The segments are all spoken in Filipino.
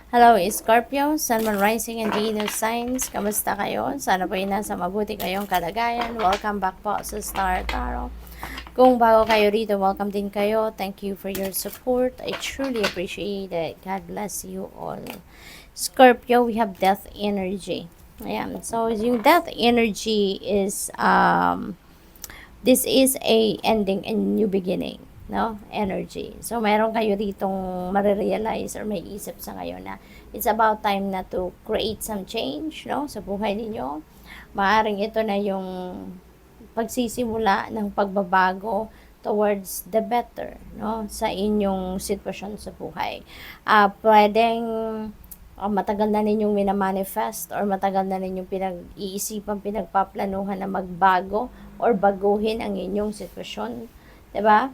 Hello, Scorpio, Sun, Moon, Rising, and Venus signs. Kamusta kayo? Sana po ay nasa mabuti kayong kalagayan. Welcome back po sa Star Tarot. Kung bago kayo rito, welcome din kayo. Thank you for your support. I truly appreciate it. God bless you all. Scorpio, we have death energy. Ayan. So, yung death energy is, this is a ending and new beginning, no? Energy. So, meron kayo ditong marirealize or may isip sa ngayon na it's about time na to create some change, no? Sa buhay ninyo. Maaring ito na yung pagsisimula ng pagbabago towards the better, no? Sa inyong sitwasyon sa buhay. Pwedeng matagal na ninyong minamanifest or matagal na ninyong pinag-iisipan, pinagpaplanuhan na magbago or baguhin ang inyong sitwasyon, 'di ba?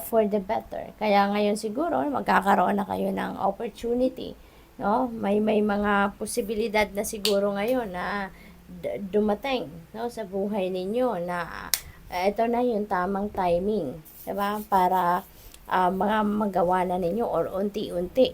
For the better. Kaya ngayon siguro magkakaroon na kayo ng opportunity, no? May mga posibilidad na siguro ngayon na dumating, no, sa buhay ninyo na ito na yung tamang timing, 'di ba? Para mga magawa na ninyo or unti-unti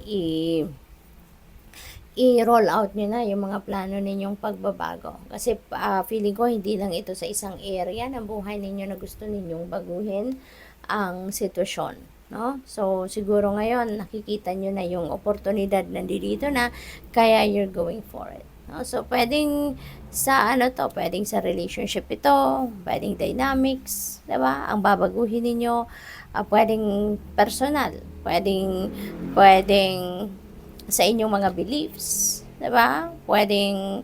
i-roll out nyo na yung mga plano ninyong pagbabago. Kasi feeling ko hindi lang ito sa isang area ng buhay ninyo na gusto ninyong baguhin ang sitwasyon. No? So, siguro ngayon, nakikita nyo na yung oportunidad na dito na kaya you're going for it. No? So, pwedeng sa pwedeng sa relationship ito, pwedeng dynamics, 'di ba? Ang babaguhin ninyo, pwedeng personal, pwedeng sa inyong mga beliefs, 'di ba? Pwedeng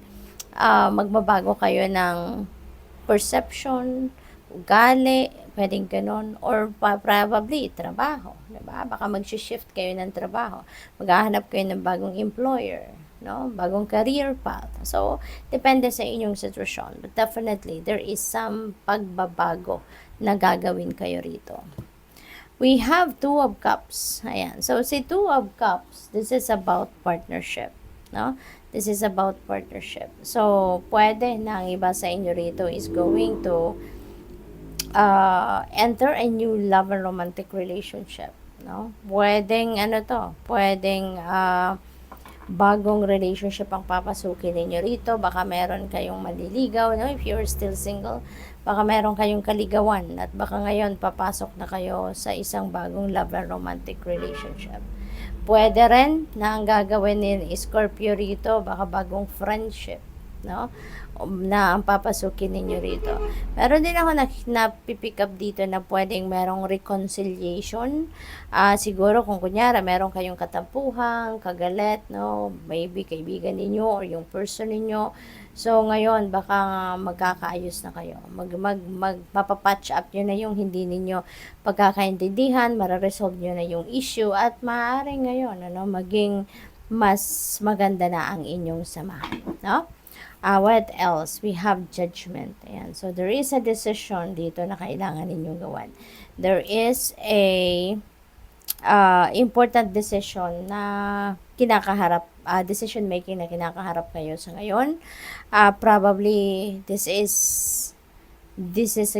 magbabago kayo ng perception, ugali, pwedeng ganon, or probably trabaho, 'di ba? Baka mag-shift kayo ng trabaho, maghahanap kayo ng bagong employer, no? Bagong career path. So, depende sa inyong sitwasyon. But definitely, there is some pagbabago na gagawin kayo rito. We have Two of Cups. Ayan. So, si Two of Cups, this is about partnership. No? This is about partnership. So, pwede na ang iba sa inyo rito is going to enter a new love and romantic relationship. No? Pwedeng, pwedeng bagong relationship ang papasukin ninyo rito. Baka meron kayong maliligaw, no? If you're still single, baka meron kayong kaligawan at baka ngayon papasok na kayo sa isang bagong love and romantic relationship. Pwede rin na ang gagawin ni Scorpio rito, baka bagong friendship, no? Na ang papasukin ninyo rito. Meron din ako napipick up dito na pwedeng merong reconciliation. Siguro kung kunyara meron kayong katampuhan, kagalit, no? Maybe kaibigan ninyo or yung person ninyo. So ngayon baka magkakaayos na kayo. Mapapatch up nyo na yung hindi ninyo pagkakaintindihan, mararesolve nyo na yung issue at maaaring ngayon maging mas maganda na ang inyong samahan, no? What else? We have judgment. Ayan. So, there is a decision dito na kailangan ninyong gawan. There is a important decision na kinakaharap, decision making na kinakaharap kayo sa ngayon. Probably, this is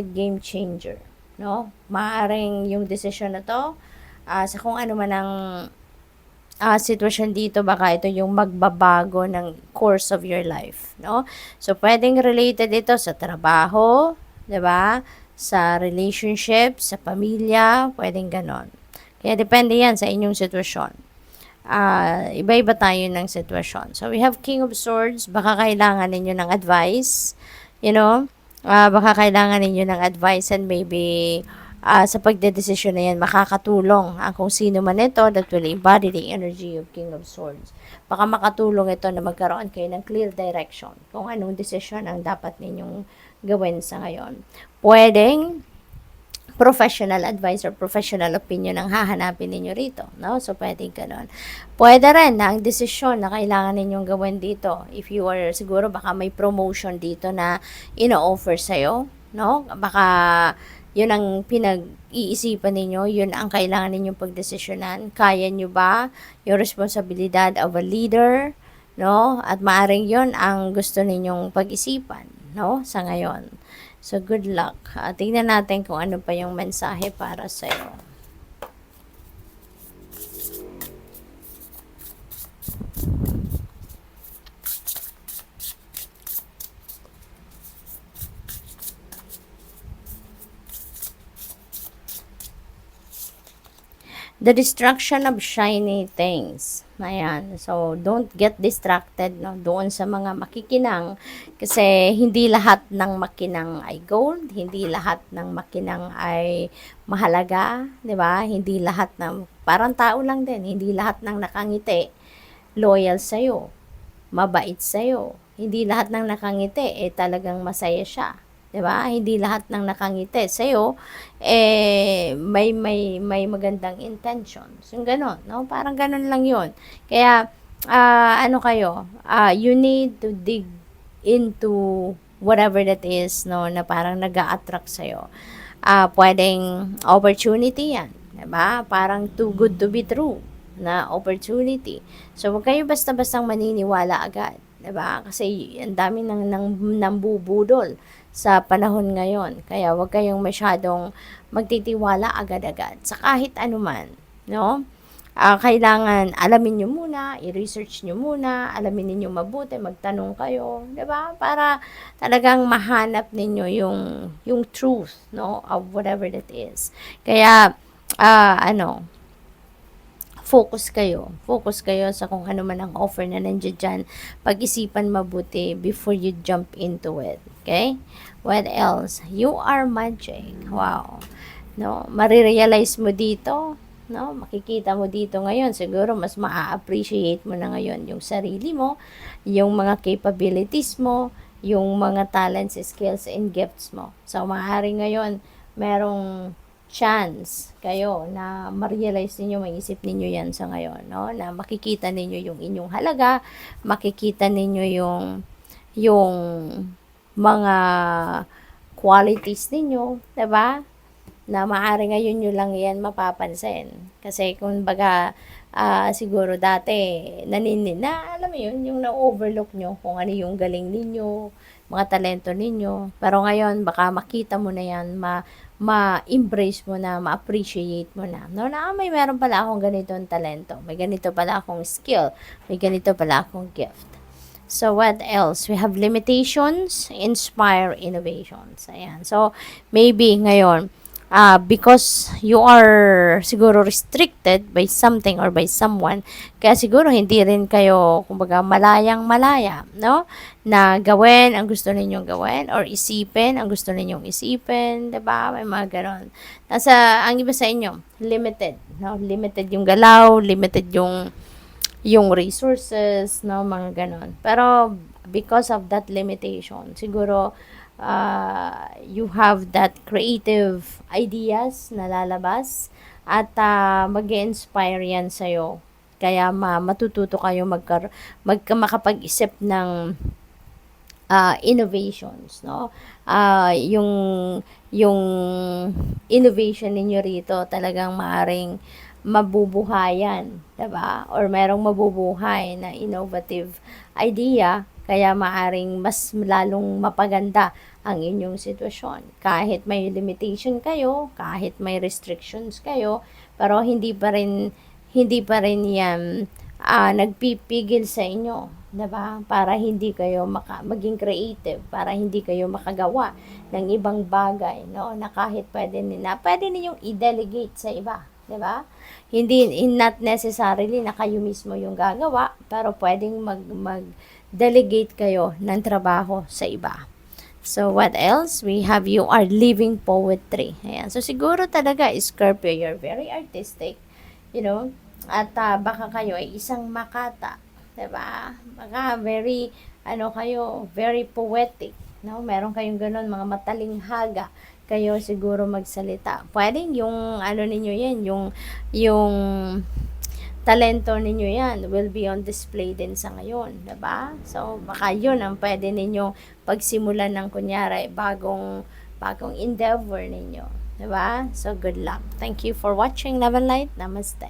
a game changer. No? Maaring yung decision na to, sa kung ano man ang sitwasyon dito, baka ito yung magbabago ng course of your life, no? So, pwedeng related ito sa trabaho, 'di ba? Sa relationship, sa pamilya, pwedeng ganon. Kaya depende yan sa inyong sitwasyon. Iba-iba tayo ng sitwasyon. So, we have King of Swords, baka kailangan ninyo ng advice, baka kailangan ninyo ng advice and maybe sa pagdedesisyon na yan, makakatulong ang kung sino man ito that will embody the energy of King of Swords. Baka makatulong ito na magkaroon kayo ng clear direction kung anong desisyon ang dapat ninyong gawin sa ngayon. Pwedeng professional advice or professional opinion ang hahanapin ninyo rito, no? So, pwedeng ganun. Pwede rin na ang desisyon na kailangan ninyong gawin dito, if you are, siguro baka may promotion dito na ino-offer sa'yo, no? Baka yun ang pinag-iisipan ninyo, yun ang kailangan ninyong pagdesisyonan. Kaya nyo ba yung responsibilidad of a leader, no? At maaring yun ang gusto ninyong pag-isipan, no? Sa ngayon. So, good luck. Tingnan natin kung ano pa yung mensahe para sa'yo. the distraction of shiny things. Ayan. So, don't get distracted, no, doon sa mga makikinang. Kasi, hindi lahat ng makinang ay gold. Hindi lahat ng makinang ay mahalaga. 'Di ba? Hindi lahat ng, parang tao lang din. Hindi lahat ng nakangiti, loyal sa'yo, mabait sa'yo. Hindi lahat ng nakangiti, talagang masaya siya. 'Di ba? Hindi lahat ng nakangiti sa'yo, may magandang intentions. Yung gano'n, no? Parang gano'n lang yun. Kaya, ano kayo, you need to dig into whatever that is, no, na parang nag-a-attract sa'yo. Pwedeng opportunity yan. 'Di ba? Parang too good to be true na opportunity. So, huwag kayo basta-bastang maniniwala agad. 'Di ba? Kasi ang dami nang nambubudol sa panahon ngayon. Kaya huwag kayong masyadong magtitiwala agad-agad sa kahit anuman, no? Kailangan alamin nyo muna, i-research nyo muna, alamin ninyo mabuti, magtanong kayo, 'di ba? Para talagang mahanap ninyo yung truth, no, of whatever that is. Kaya focus kayo sa kung ano man ang offer na nandiyan dyan. Pag-isipan mabuti before you jump into it. Okay? What else? You are magic. Wow. No, marirealize mo dito, no? Makikita mo dito ngayon, siguro mas maa-appreciate mo na ngayon yung sarili mo, yung mga capabilities mo, yung mga talents, skills, and gifts mo. So, maaari ngayon, merong chance kayo na ma-realize ninyo, maisip ninyo yan sa ngayon, no? Na makikita ninyo yung inyong halaga, makikita ninyo yung mga qualities ninyo, 'di ba? Na maaari ngayon nyo lang yan mapapansin. Kasi kung baga, siguro dati, alam mo yun, yung na-overlook nyo kung ano yung galing ninyo, mga talento ninyo. Pero ngayon, baka makita mo na yan, ma-embrace mo na, ma-appreciate mo na. No, na may meron pala akong ganitong talento, may ganito pala akong skill, may ganito pala akong gift. So, what else? We have limitations, inspire innovations. Ayan. So, maybe ngayon, because you are siguro restricted by something or by someone, kaya siguro hindi rin kayo, kumbaga, malayang-malaya, no? Na gawin ang gusto ninyong gawin or isipin ang gusto ninyong isipin, 'di ba? May mga ganon. Ang iba sa inyo, limited, no? Limited yung galaw, limited yung resources, no? Mga ganon. Pero, because of that limitation, siguro, you have that creative ideas na lalabas at mag-inspire yan sa'yo. Kaya matututo kayo makapag-isip ng innovations, no? Yung innovation ninyo rito talagang maaring mabubuhayan, 'di ba? Or merong mabubuhay na innovative idea, kaya maaring mas lalong mapaganda ang inyong sitwasyon. Kahit may limitation kayo, kahit may restrictions kayo, pero hindi pa rin yan nagpipigil sa inyo, 'di ba? Para hindi kayo maging creative, para hindi kayo makagawa ng ibang bagay, no? Na kahit pwede ninyong i-delegate sa iba, 'di ba? Not necessarily na kayo mismo yung gagawa, pero pwedeng mag-delegate kayo ng trabaho sa iba. So, what else? We have you are living poetry. Ayan. So, siguro talaga, Scorpio, you're very artistic, you know, at baka kayo ay isang makata, 'di ba? Baka very poetic, no? Meron kayong ganun, mga matalinghaga kayo siguro magsalita. Pwedeng yung ninyo yan, yung talento ninyo yan will be on display din sa ngayon, 'di ba? So, baka yun ang pwede ninyong pagsimulan ng kunyari bagong endeavor ninyo, 'di ba? So, good luck. Thank you for watching Love and Light. Namaste.